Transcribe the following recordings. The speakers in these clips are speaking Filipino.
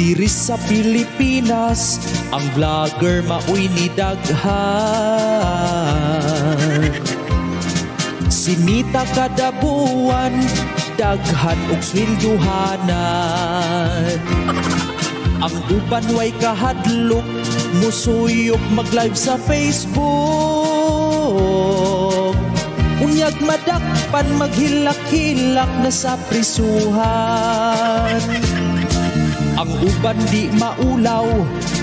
Diri sa Pilipinas, ang vlogger maoy ni daghan. Sinita kada buwan, daghan og swelduhanan. Ang uban way kahadlok, musuyok mag-live sa Facebook. Unyag madakpan, maghilak-hilak na sa prisuhan. Ang uban di maulaw,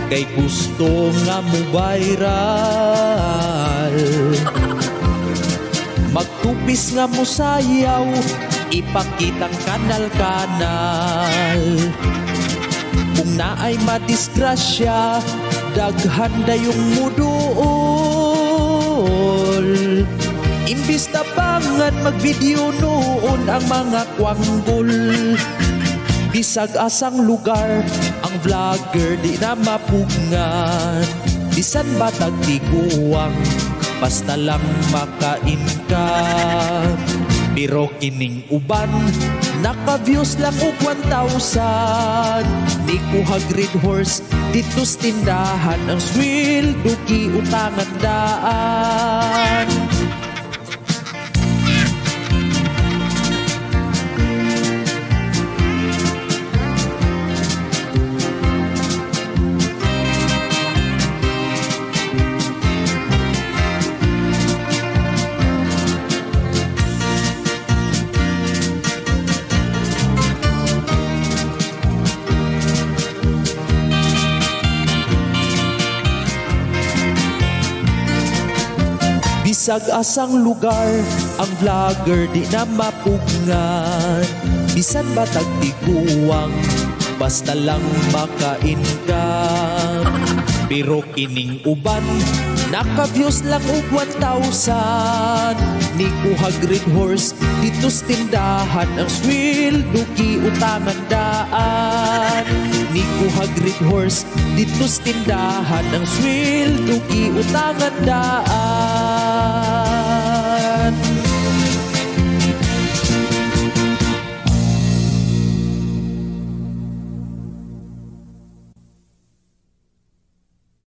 kay gusto nga mo viral. Magtupis nga mo sayaw, ipakitang kanal-kanal. Kung naay madisgrasya, daghan dayong muduol. Imbis tabangan, mag-video noon ang mga kwanggol. Bisag asang lugar, ang vlogger di na mapugngan. Bisan batag tiguang, basta lang makain ka. Pero kining uban, naka-views lang og 1,000. Ni kuha Great Horse, dito's tindahan. Ang sweldo giutangan daan. Bisag asang lugar, ang vlogger di na mapugngan. Bisan batag tiguang, basta lang makain ka. Pero kining uban, naka-views lang og 1,000. Ni kuha Great Horse, dito's tindahan. Ang sweldo giutangan daan. Ni kuha Great Horse, dito's tindahan. Ang sweldo giutangan daan.